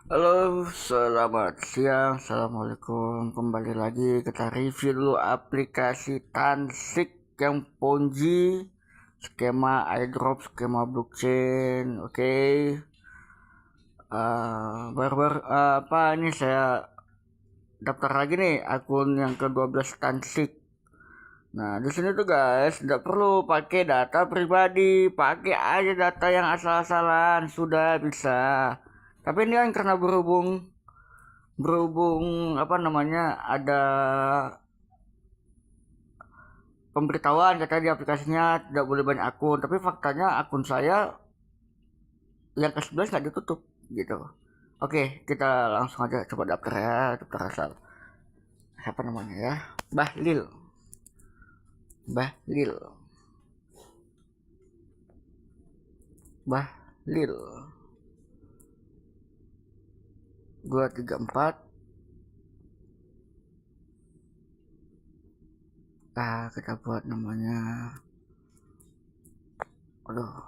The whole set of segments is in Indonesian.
Halo, selamat siang. Assalamualaikum. Kembali lagi kita review dulu aplikasi Tansik yang Ponzi, skema airdrop, skema blockchain. Oke. Baru-baru apa ini saya daftar lagi nih akun yang ke-12 Tansik. Nah, di sini tuh guys, tidak perlu pakai data pribadi, pakai aja data yang asal-asalan, sudah bisa. Tapi ini kan karena berhubung berhubung apa namanya ada pemberitahuan katanya di aplikasinya tidak boleh banyak akun, tapi faktanya akun saya yang ke-11 nggak ditutup gitu. Oke, kita langsung aja coba daftar ya, daftar asal. Siapa namanya ya? Bahlil. Bahlil. Bahlil 234. Kita buat namanya, aduh,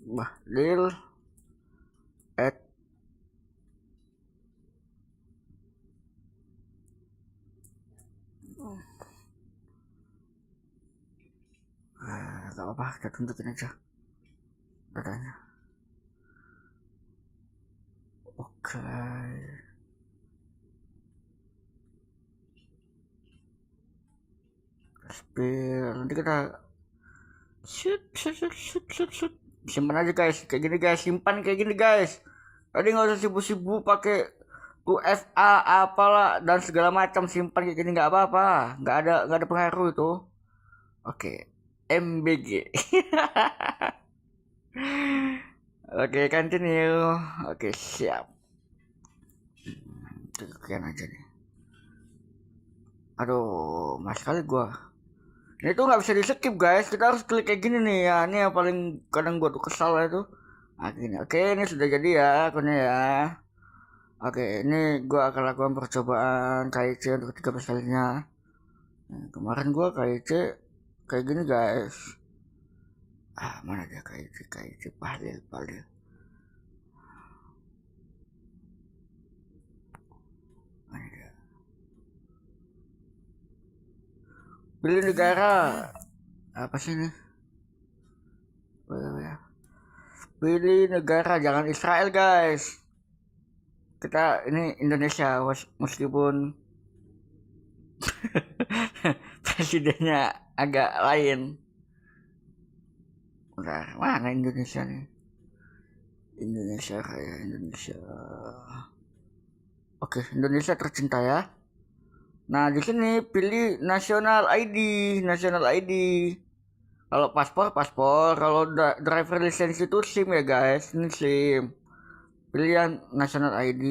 Bahlil at gak apa, kita tunjukin aja datanya. Oke. Spill nanti kita shoot shoot shoot shoot shoot shoot. Simpan aja guys, kayak gini guys, simpan kayak gini guys. Tadi nggak usah sibuk-sibuk pakai UFA apalah dan segala macam, simpan kayak gini nggak apa-apa, nggak ada pengaruh itu. Oke, MBG. Oke, continue. Oke, siap. Sekian aja nih. Aduh, mas kali gua. Ini tuh nggak bisa di skip guys, kita harus klik kayak gini nih ya. Ini yang paling kadang gua tuh kesal itu. Nah, gini. Oke, ini sudah jadi ya akunnya ya. Oke, ini gua akan lakukan percobaan KIC untuk 13 kalinya. Nah, kemarin gua KIC kayak gini guys. Mana dia KIC Pahlil. Mana dia? Pilih negara. Apa sih ini? Pilih negara, jangan Israel guys. Kita ini Indonesia meskipun presidennya agak lain. Bentar, mana Indonesia nih? Indonesia kayak Indonesia. Oke, Indonesia tercinta ya. Nah, di sini pilih national ID, national ID. Kalau paspor, kalau driver license itu SIM ya guys, ini SIM. Pilih yang national ID.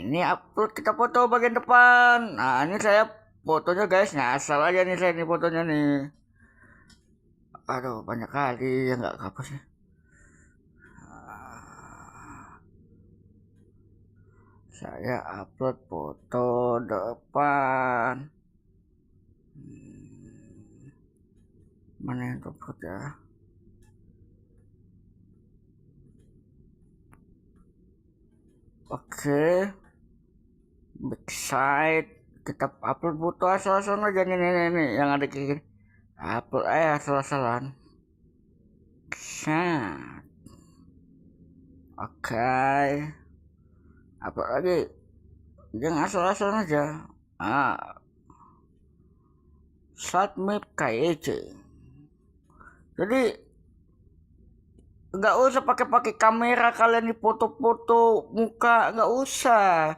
Ini upload kita foto bagian depan. Nah, ini saya fotonya guys, ngasal aja nih saya nih fotonya nih. Aduh, banyak kali yang nggak kapus nih. Saya upload foto depan. Mana yang upload ya? Oke. Backside. Kita upload foto asal-asalan aja nih yang ada kayak gini. Upload asal-asalan. Oke. Apa lagi? Jangan asal-asalan aja. Submit KIC. Jadi nggak usah pakai kamera kalian di foto-foto muka, nggak usah.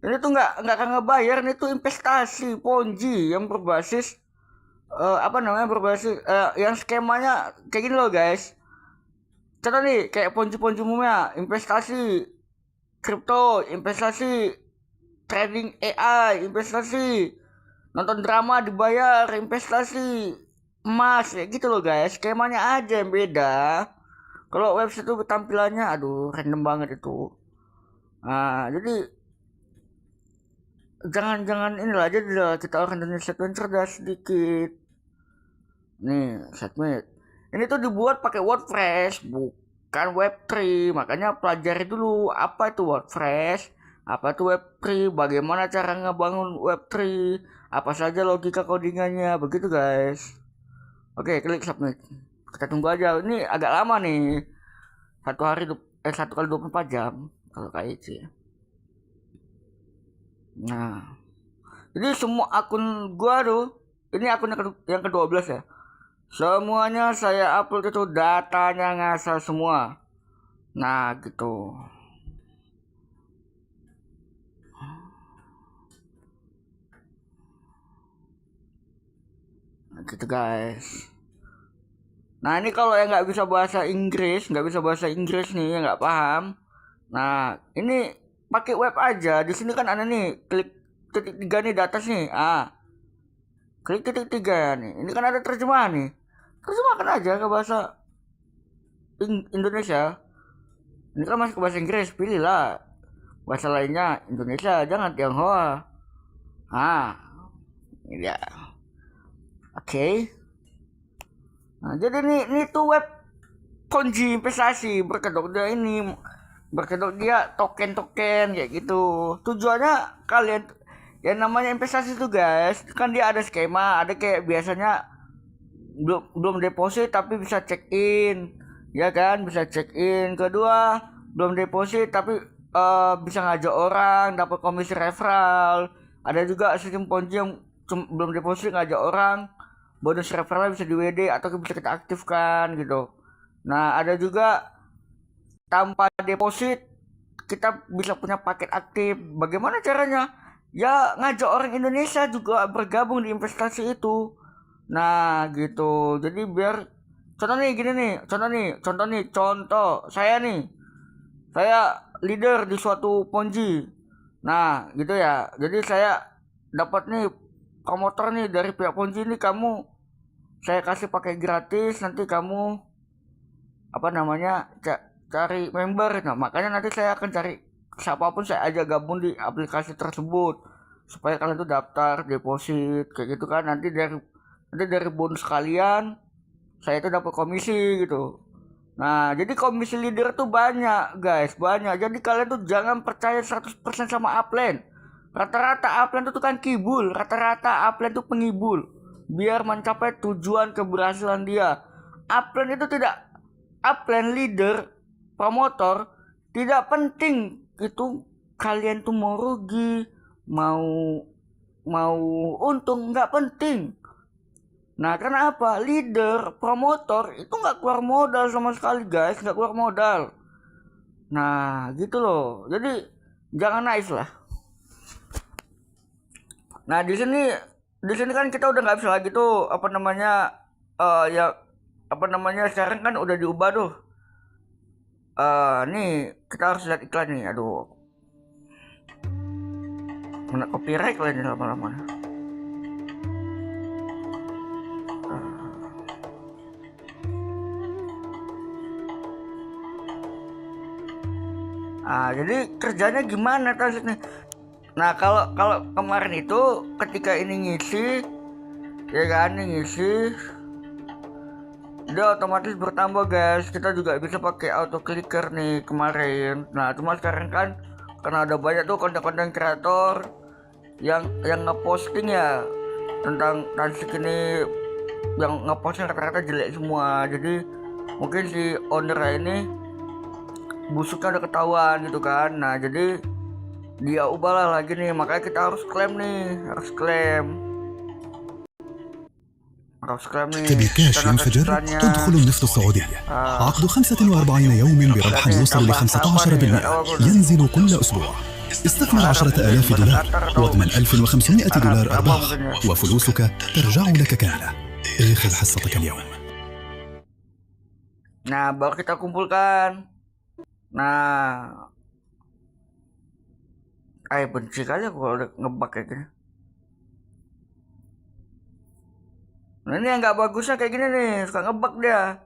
Ini tuh nggak akan ngebayar, ini tuh investasi Ponzi yang berbasis apa namanya, berbasis yang skemanya kayak gini loh guys. Contoh nih kayak Ponzi umumnya, investasi kripto, investasi trading AI, investasi nonton drama dibayar, investasi emas kayak gitu loh guys. Skemanya aja yang beda. Kalau website itu tampilannya aduh random banget itu. Jadi jangan inilah aja kita orang Indonesia tuh cerdas sedikit. Nih, submit. Ini tuh dibuat pakai WordPress, bukan Web3. Makanya pelajari dulu apa itu WordPress, apa itu Web3, bagaimana cara ngebangun Web3, apa saja logika codingannya, begitu guys. Oke, klik submit. Kita tunggu aja. Ini agak lama nih. 1 kali 24 jam kalau kayak itu. Nah, jadi semua akun gua tuh, ini akun yang ke-12 ya. Semuanya saya upload itu datanya ngasal semua. Nah, gitu. Nah, gitu guys. Nah, ini kalau yang nggak bisa bahasa Inggris nih, yang nggak paham. Nah, ini pakai web aja. Di sini kan ada nih, klik titik 3 nih di atas nih. Klik titik 3 nih. Ini kan ada terjemahan nih. Terjemahkan aja ke bahasa Indonesia. Ini kan masih ke bahasa Inggris, pilihlah bahasa lainnya Indonesia, jangan Tionghoa. Ini dia. Oke. Nah, jadi ini tuh web Ponzi investasi, berkedok dia token kayak gitu. Tujuannya kalian yang namanya investasi tuh guys, kan dia ada skema, ada kayak biasanya belum deposit tapi bisa check in, ya kan, bisa check in. Kedua, belum deposit tapi bisa ngajak orang dapat komisi referral. Ada juga sistem Ponzi yang belum deposit ngajak orang, bonus referral bisa di WD atau bisa kita aktifkan gitu. Nah, ada juga tanpa deposit kita bisa punya paket aktif. Bagaimana caranya? Ya ngajak orang Indonesia juga bergabung di investasi itu. Nah, gitu. Jadi biar contoh nih gini nih, contoh saya leader di suatu Ponzi. Nah, gitu ya. Jadi saya dapat nih promotor nih dari pihak Ponzi ini, saya kasih pakai gratis, nanti kamu cari member. Nah, makanya nanti saya akan cari siapapun, saya ajak gabung di aplikasi tersebut supaya kalian tuh daftar deposit kayak gitu kan. Nanti dari bonus kalian saya itu dapat komisi gitu. Nah, jadi komisi leader tuh banyak guys, banyak. Jadi kalian tuh jangan percaya 100% sama upline. Rata-rata upline tuh kan kibul, rata-rata upline tuh pengibul biar mencapai tujuan keberhasilan dia. Upline leader, promotor tidak penting itu kalian tuh mau rugi, mau untung, nggak penting. Nah, karena apa? Leader, promotor itu nggak keluar modal sama sekali guys, nggak keluar modal. Nah, gitu loh. Jadi jangan nice lah. Nah, di sini kan kita udah nggak bisa lagi tuh sekarang kan udah diubah tuh. Nih kita harus lihat iklan nih. Aduh, mana copyright lah ini lama-lama. Jadi kerjanya gimana nih? Nah, kalau kemarin itu ketika ini ngisi, ya kan, dia otomatis bertambah guys. Kita juga bisa pakai auto clicker nih kemarin. Nah, cuma sekarang kan karena ada banyak tuh konten-konten kreator yang ngeposting ya tentang Tansik ini, yang ngeposting rata-rata jelek semua. Jadi mungkin si owner ini busuknya udah ketahuan gitu kan. Nah, jadi dia ubahlah lagi nih, makanya kita harus klaim nih, تبي كاش ينفجر؟ ادخل النفط السعودية. عقد 45 يوم بربح يوصل ل 15%، ينزل كل أسبوع. استثمر 10,000 دولار واضمن 1,500 دولار أرباح، وفلوسك ترجع لك كاملة. اخذ حصتك اليوم. Nah, baru kita kumpulkan. Nah, benci kali aku kalau udah ngebug kayak gini. Nah, ini yang nggak bagusnya kayak gini nih, suka ngebug dia.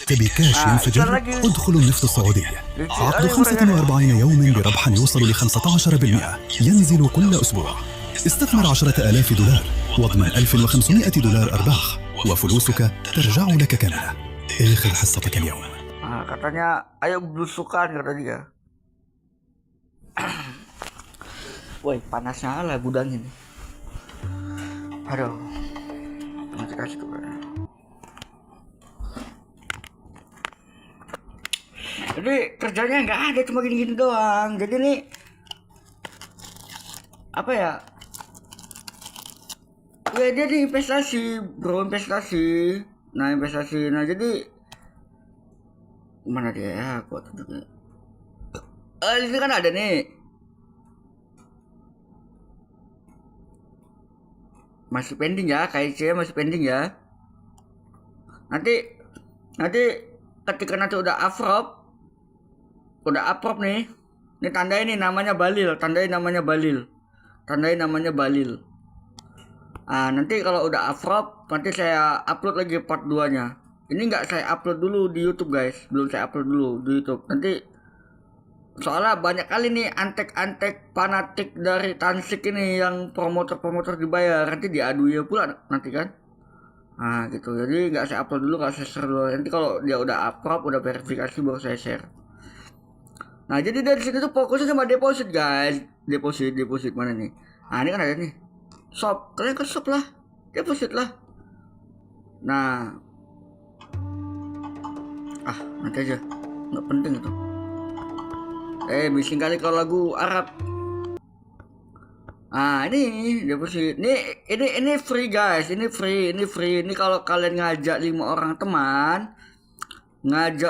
تبي كاش ينفجر؟ ادخل النفط السعودية. عقد 45 يوم بربح يوصل ل 15%، ينزل كل أسبوع. استثمر 10,000 دولار واضمن 1,500 دولار أرباح وفلوسك ترجع لك كاملة. آخر حصتك اليوم. Katanya ayo belusukan kata dia. Woi, panasnya lah gudang ini. Aduh. Nanti kasih tuh. Jadi kerjanya nggak ada, cuma gini-gini doang. Jadi nih apa ya? Ya dia di investasi, bro, investasi. Nah investasi, nah jadi mana dia ya? Aku tunjukin. Ini kan ada nih. Masih pending ya, KIC masih pending ya. Nanti ketika nanti udah approve nih. Ini tandain nih namanya Balil, tandain namanya Balil. Nanti kalau udah approve, nanti saya upload lagi part 2-nya. Ini nggak saya upload dulu di YouTube guys, belum saya upload dulu di YouTube. Nanti soalnya banyak kali nih antek-antek fanatik dari Tansik ini yang promotor dibayar, nanti diadu ya pula nanti kan. Nah gitu, jadi nggak saya upload dulu, nggak saya share dulu. Nanti kalau dia udah approve, udah verifikasi baru saya share. Nah jadi dari sini tuh fokusnya sama deposit guys, deposit mana nih? Nah ini kan ada nih, shop, kalian ke shop lah, deposit lah. Nah, nanti aja, nggak penting itu. Bising kali kalau lagu Arab. Ini deposit. Ini free guys, ini free. Ini kalau kalian ngajak 5 orang teman, nanti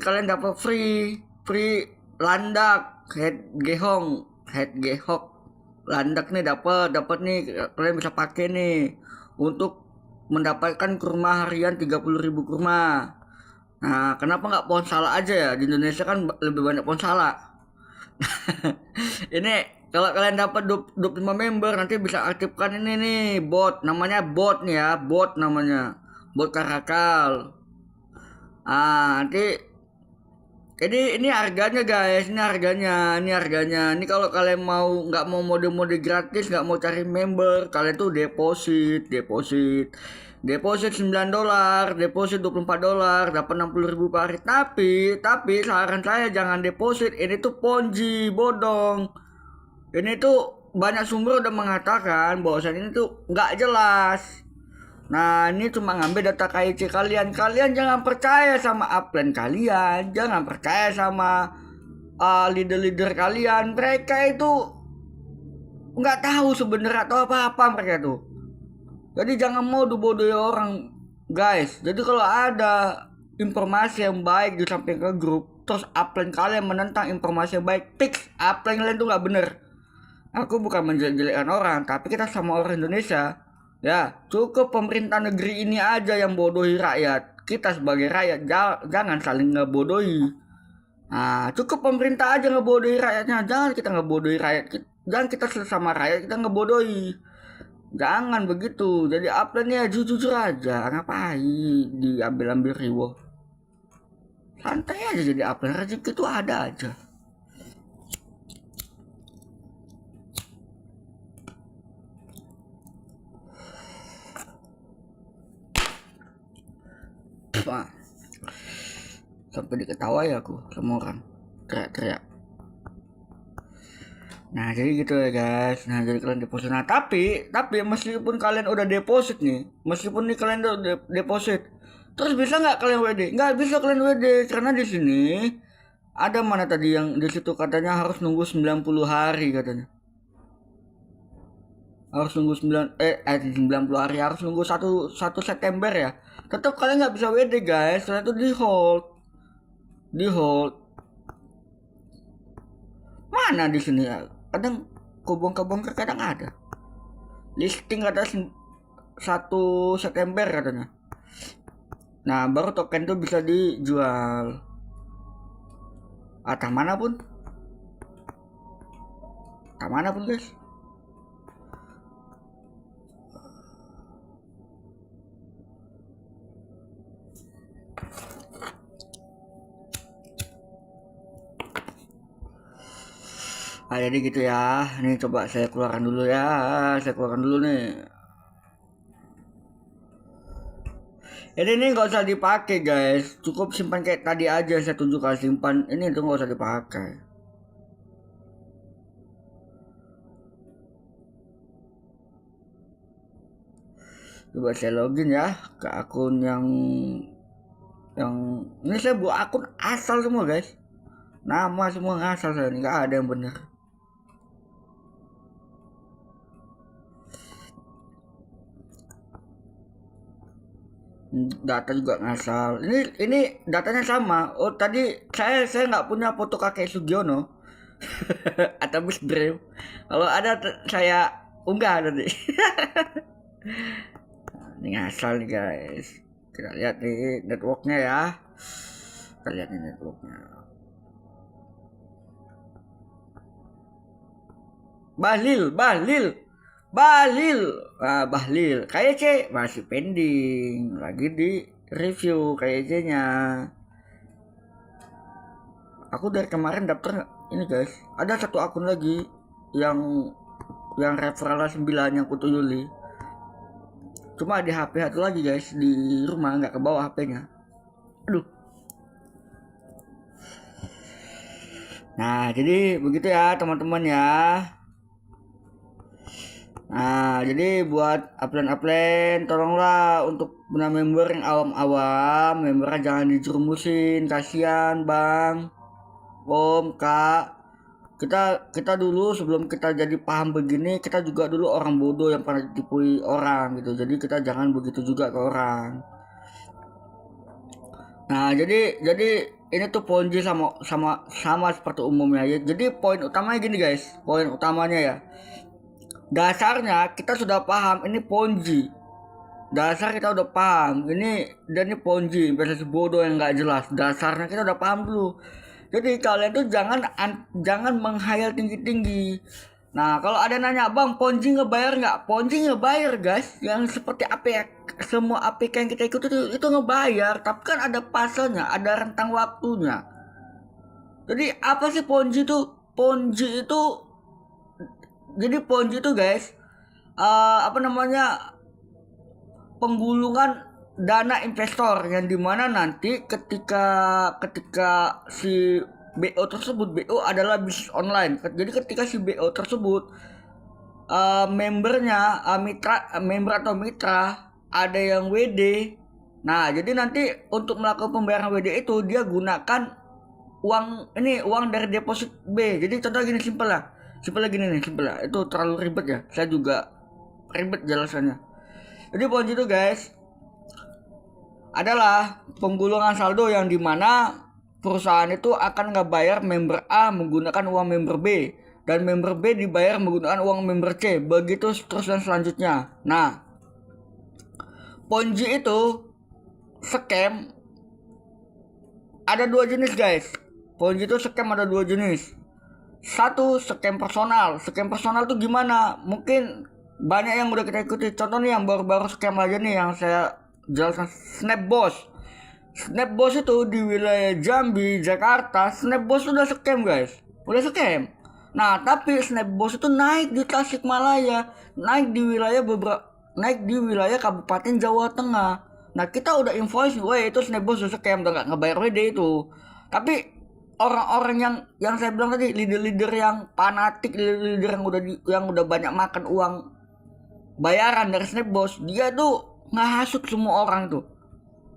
kalian dapat free landak head gehok landak nih dapat nih, kalian bisa pakai nih untuk mendapatkan kurma harian 30.000 kurma. Nah, kenapa nggak pohon salak aja ya? Di Indonesia kan lebih banyak pohon salak. Ini kalau kalian dapat 25 member nanti bisa aktifkan ini nih bot, namanya bot nih ya, bot Karakal. Nanti ini harganya guys, ini harganya. Ini kalau kalian nggak mau mode gratis, nggak mau cari member, kalian tuh deposit $9, deposit $24, dapat 60.000 per hari. Tapi saran saya jangan deposit, ini tuh ponzi, bodong. Ini tuh banyak sumber udah mengatakan bahwasan ini tuh nggak jelas. Nah ini cuma ngambil data KIC kalian jangan percaya sama upline kalian, jangan percaya sama leader kalian. Mereka itu nggak tahu sebenarnya atau apa mereka tuh. Jadi jangan mau dibodohi orang guys. Jadi kalau ada informasi yang baik disampaikan ke grup, terus upline kalian menentang informasi yang baik, fix upline kalian tuh nggak bener. Aku bukan menjelek-jelekan orang, tapi kita sama orang Indonesia. Ya, cukup pemerintah negeri ini aja yang bodohi rakyat. Kita sebagai rakyat jangan saling ngebodohi. Nah, cukup pemerintah aja ngebodohi rakyatnya. Jangan kita ngebodohi rakyat. Jangan kita sesama rakyat kita ngebodohi. Jangan begitu. Jadi upline-nya jujur aja. Ngapain diambil riwo? Santai aja jadi upline. Rezeki itu ada aja. Sampai diketawa ya aku sama orang teriak. Nah jadi gitu ya guys. Nah jadi kalian deposit. Nah tapi meskipun kalian udah deposit nih, meskipun nih kalian udah deposit, terus bisa nggak kalian WD? Nggak bisa kalian WD karena di sini ada mana tadi yang di situ katanya harus nunggu 90 hari katanya. Harus nunggu 90 hari, harus nunggu 1 September ya. Tetap kalian nggak bisa WD guys, karena itu di hold. Mana di sini ya? Kadang kebong-kebong kadang ada. Listing kata 1 September katanya. Nah, baru token itu bisa dijual. Tak mana pun guys. Nah jadi gitu ya, ini coba saya keluarkan dulu ya, saya keluarkan dulu nih. Ini nggak usah dipakai guys, cukup simpan kayak tadi aja, saya tunjukkan simpan ini tuh nggak usah dipakai. Coba saya login ya ke akun yang ini saya buat akun asal semua guys, nama semua ngasal saya, nggak ada yang bener. Data juga ngasal. Ini datanya sama. Oh tadi saya nggak punya foto kakek Sugiono atau Bus Drew. Kalau ada saya unggah nanti. Ini ngasal nih guys. Kita lihat nih networknya ya. Kita lihat nih networknya. Bahlil. Bahlil. KYC masih pending. Lagi di review KYC-nya. Aku dari kemarin daftar ini guys. Ada satu akun lagi yang referral 9 yang kutu Yuli. Cuma di HP satu lagi guys, di rumah nggak ke bawah HP-nya. Aduh. Nah, jadi begitu ya teman-teman ya. Nah, jadi buat upline tolonglah untuk benar member yang awam-awam, membernya jangan dijerumusin, kasihan Bang, Om, Kak. Kita dulu sebelum kita jadi paham begini, kita juga dulu orang bodoh yang pernah ditipui orang gitu. Jadi kita jangan begitu juga ke orang. Nah, jadi ini tuh Ponzi sama seperti umumnya ya. Jadi poin utamanya gini guys, poin utamanya ya. Dasarnya kita sudah paham ini Ponzi. Dasar kita udah paham ini, dan ini Ponzi, investasi bodoh yang nggak jelas. Dasarnya kita udah paham dulu. Jadi kalian tuh jangan menghayal tinggi-tinggi. Nah kalau ada nanya Bang Ponzi ngebayar nggak? Ponzi ngebayar guys. Yang seperti apa ya, semua APK yang kita ikuti itu ngebayar. Tapi kan ada pasalnya, ada rentang waktunya. Jadi apa sih Ponzi itu? Jadi Ponzi itu guys, penggulungan dana investor yang dimana nanti ketika si BO tersebut, BO adalah bisnis online. Jadi ketika si BO tersebut membernya member atau mitra ada yang WD. Nah jadi nanti untuk melakukan pembayaran WD itu dia gunakan uang dari deposit B. Jadi contoh gini simpel lah gini nih, itu terlalu ribet ya, saya juga ribet jelasannya. Jadi Ponzi itu guys adalah penggulungan saldo yang dimana perusahaan itu akan ngebayar member A menggunakan uang member B, dan member B dibayar menggunakan uang member C, begitu terus dan selanjutnya. Nah Ponzi itu scam ada 2 jenis guys. Ponzi itu scam ada 2 jenis. Satu, scam personal. Scam personal tuh gimana? Mungkin banyak yang udah kita ikuti. Contoh nih yang baru-baru scam aja nih yang saya jelaskan, Snapboss. Snapboss itu di wilayah Jambi, Jakarta, Snapboss udah scam guys. Udah scam. Nah, tapi Snapboss itu naik di Tasikmalaya, naik di wilayah Kabupaten Jawa Tengah. Nah, kita udah invoice, wah itu Snapboss udah scam, udah nggak ngebayar WD itu. Tapi orang-orang yang saya bilang tadi, leader-leader yang fanatik, leader yang udah banyak makan uang bayaran dari Snapboss, dia tuh ngehasut semua orang tuh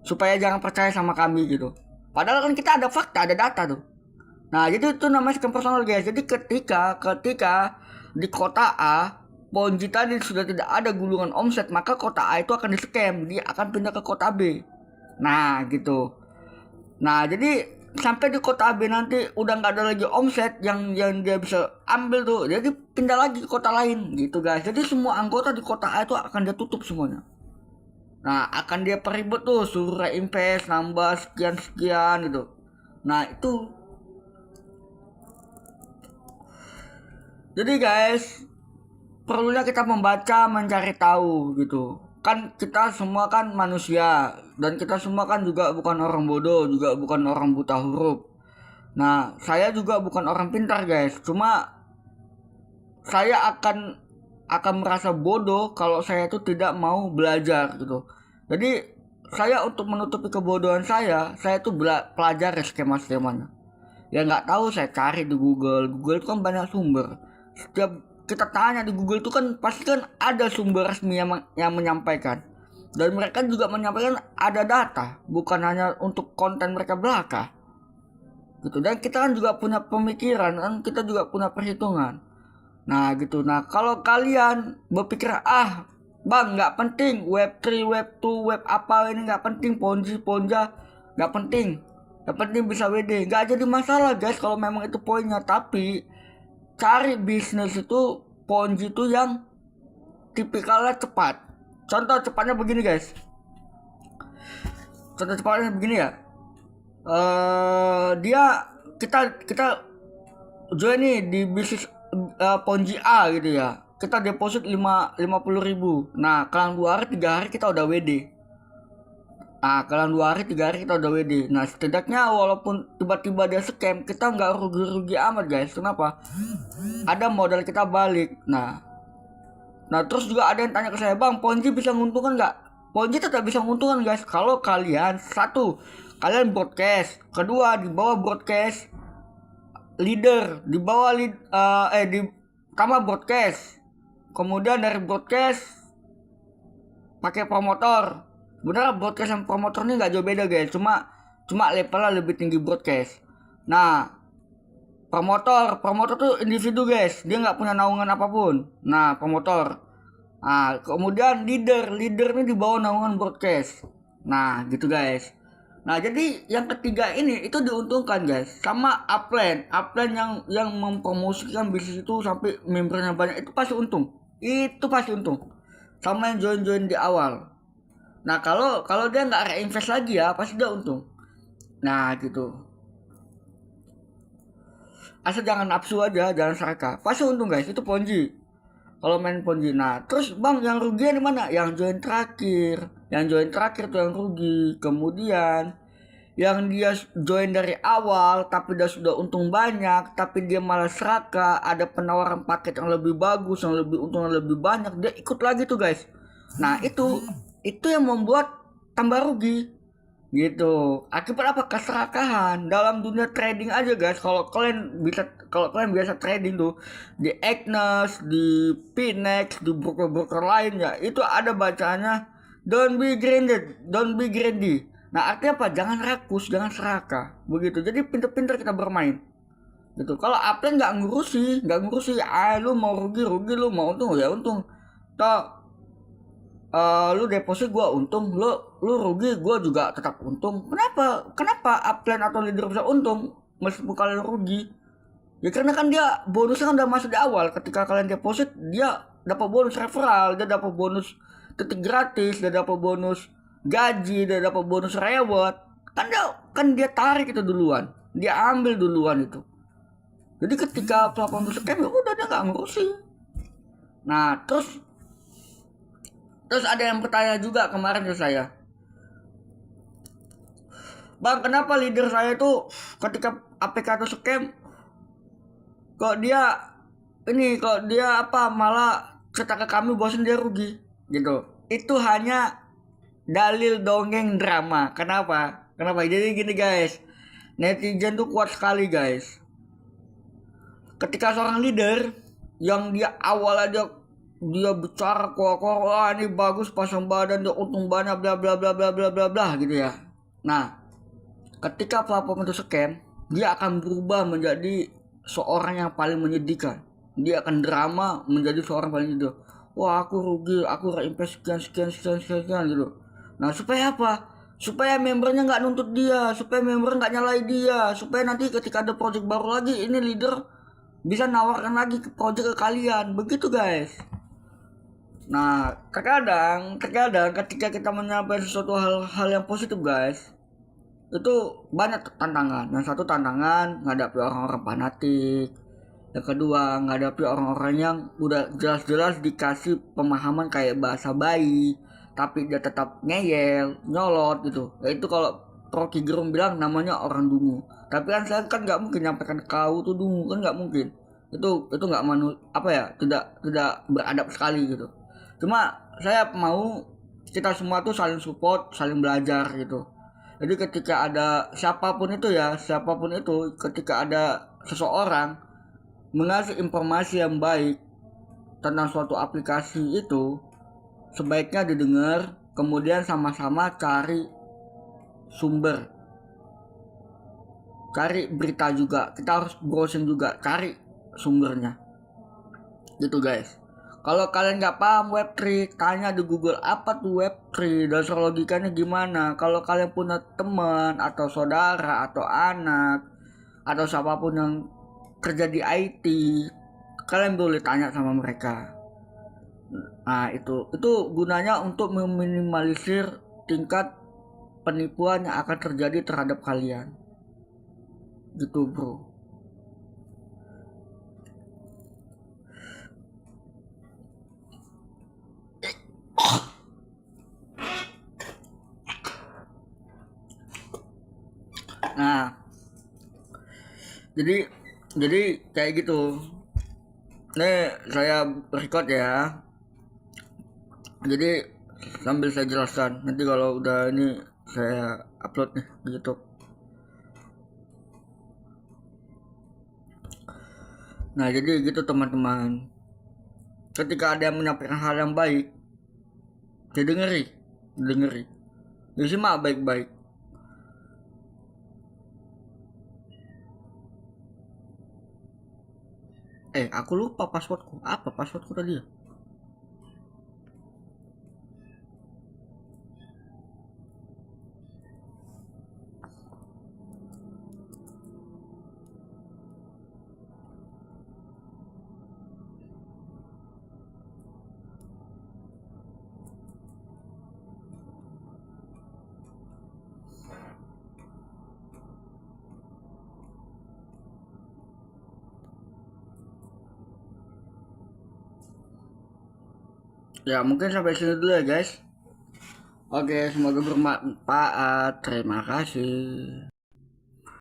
supaya jangan percaya sama kami gitu. Padahal kan kita ada fakta, ada data tuh. Nah, jadi itu namanya scam personal guys. Jadi ketika di kota A Ponzi tadi sudah tidak ada gulungan omset, maka kota A itu akan di-scam, dia akan pindah ke kota B. Nah, gitu. Nah, jadi sampai di kota B nanti udah nggak ada lagi omset yang dia bisa ambil tuh, jadi pindah lagi ke kota lain gitu guys. Jadi semua anggota di kota A itu akan dia tutup semuanya. Nah akan dia peribet tuh, suruh reinvest nambah sekian gitu. Nah itu jadi guys, perlunya kita membaca, mencari tahu gitu. Kan kita semua kan manusia, dan kita semua kan juga bukan orang bodoh, juga bukan orang buta huruf. Nah, saya juga bukan orang pintar guys. Cuma saya akan merasa bodoh kalau saya itu tidak mau belajar gitu. Jadi saya untuk menutupi kebodohan saya itu pelajari skema-skemanya. Ya nggak tahu, saya cari di Google itu kan banyak sumber. Setiap kita tanya di Google itu kan pasti kan ada sumber resmi yang menyampaikan, dan mereka juga menyampaikan ada data, bukan hanya untuk konten mereka belaka gitu. Dan kita kan juga punya pemikiran, kan kita juga punya perhitungan. Nah gitu. Nah kalau kalian berpikir bang nggak penting web 3 web 2 web apa ini nggak penting, ponja nggak penting, yang penting bisa WD, nggak jadi masalah guys kalau memang itu poinnya. Tapi cari bisnis itu ponzi itu yang tipikalnya cepat. Contoh cepatnya begini guys, contoh cepatnya begini ya. Kita join nih di bisnis ponzi A gitu ya. Kita deposit 50.000. Nah kalian 2 hari 3 hari kita udah WD. Kalian 2 hari 3 hari kita udah WD. Nah setidaknya walaupun tiba-tiba dia scam, kita nggak rugi-rugi amat guys. Kenapa? Ada modal kita balik. Nah terus juga ada yang tanya ke saya, bang ponzi bisa menguntungkan nggak? Ponzi tetap bisa menguntungkan guys, kalau kalian kalian broadcast, kedua di bawah broadcast leader, di bawah di tambah broadcast, kemudian dari broadcast pakai promotor. Sebenarnya broadcast dan promotor ini nggak jauh beda guys, cuma levelnya lebih tinggi broadcast. Nah promotor tuh individu guys, dia nggak punya naungan apapun. Nah promotor. Kemudian leader ini di bawah naungan broadcast. Nah gitu guys. Nah jadi yang ketiga ini itu diuntungkan guys, sama upline yang mempromosikan bisnis itu sampai membernya banyak, itu pasti untung. Sama yang join di awal. Nah kalau dia nggak reinvest lagi ya pasti dia untung. Nah gitu. Asal jangan nafsu aja, jangan serakah, pasti untung guys, itu ponzi kalau main ponzi. Nah terus bang yang rugi di mana? Yang join terakhir tuh yang rugi. Kemudian yang dia join dari awal tapi dia sudah untung banyak, tapi dia malah serakah, ada penawaran paket yang lebih bagus, yang lebih untung, yang lebih banyak, dia ikut lagi tuh guys. Nah itu yang membuat tambah rugi gitu. Akibat apa? Keserakahan dalam dunia trading aja guys. Kalau kalian biasa trading tuh di Agnes, di Pinex, di broker lain ya, itu ada bacaannya don't be greedy. Nah artinya apa? Jangan rakus, jangan serakah begitu. Jadi pinter-pinter kita bermain gitu. Kalau upline nggak ngurusi, lu mau rugi, lu mau untung ya untung. Toh lu deposit gua untung, lu rugi gua juga tetap untung. Kenapa upline atau leader bisa untung meskipun kalian rugi? Ya karena kan dia bonusnya kan udah masuk di awal. Ketika kalian deposit, dia dapat bonus referral, dia dapat bonus titik gratis, dia dapat bonus gaji, dia dapat bonus reward. Kan dia tarik itu duluan, dia ambil duluan itu. Jadi ketika platform itu scam, udah dia nggak ngurusin. Nah terus ada yang bertanya juga kemarin ke saya, bang kenapa leader saya itu ketika APK itu scam, kok dia malah cerita ke kami bosan dia rugi gitu. Itu hanya dalil dongeng drama. Kenapa? Jadi gini guys, netizen tuh kuat sekali guys. Ketika seorang leader yang dia awalnya dia bicara wah ini bagus, pasang badan, dia untung banyak, bla bla bla bla bla bla bla gitu ya. Nah ketika platform itu scam, dia akan berubah menjadi seorang yang paling menyedihkan. Dia akan drama menjadi seorang paling menyedihkan. Wah aku rugi, aku reinvest sekian gitu. Nah supaya apa? Supaya membernya nggak nuntut dia, supaya member nggak nyalai dia, supaya nanti ketika ada project baru lagi, ini leader bisa nawarkan lagi ke project ke kalian. Begitu guys. Nah terkadang ketika kita menyampaikan sesuatu hal yang positif guys, itu banyak tantangan. Yang satu tantangan ngadapi orang-orang fanatik, yang kedua ngadapi orang-orang yang udah jelas-jelas dikasih pemahaman kayak bahasa bayi tapi dia tetap ngeyel, nyolot gitu. Ya itu kalau Rocky Gerung bilang namanya orang dungu. Tapi kan saya kan nggak mungkin nyampaikan kau tuh dungu, kan nggak mungkin. Itu nggak tidak beradab sekali gitu. Cuma saya mau kita semua tuh saling support, saling belajar gitu. Jadi ketika ada siapapun itu, ketika ada seseorang mengasih informasi yang baik tentang suatu aplikasi itu, sebaiknya didengar, kemudian sama-sama cari sumber, cari berita juga. Kita harus browsing juga, cari sumbernya gitu guys. Kalau kalian nggak paham Web3, tanya di Google apa tuh Web3, dasar logikanya gimana. Kalau kalian punya teman atau saudara atau anak atau siapapun yang kerja di IT, kalian boleh tanya sama mereka. Nah itu gunanya untuk meminimalisir tingkat penipuan yang akan terjadi terhadap kalian gitu bro. Nah, jadi kayak gitu. Nih saya record ya. Jadi sambil saya jelaskan. Nanti kalau udah ini saya upload nih di YouTube. Nah, jadi gitu teman-teman. Ketika ada yang menyampaikan hal yang baik, didengeri. Disimak baik-baik. Aku lupa passwordku. Apa passwordku tadi ya? Ya mungkin sampai sini dulu ya guys. Oke, semoga bermanfaat. Terima kasih.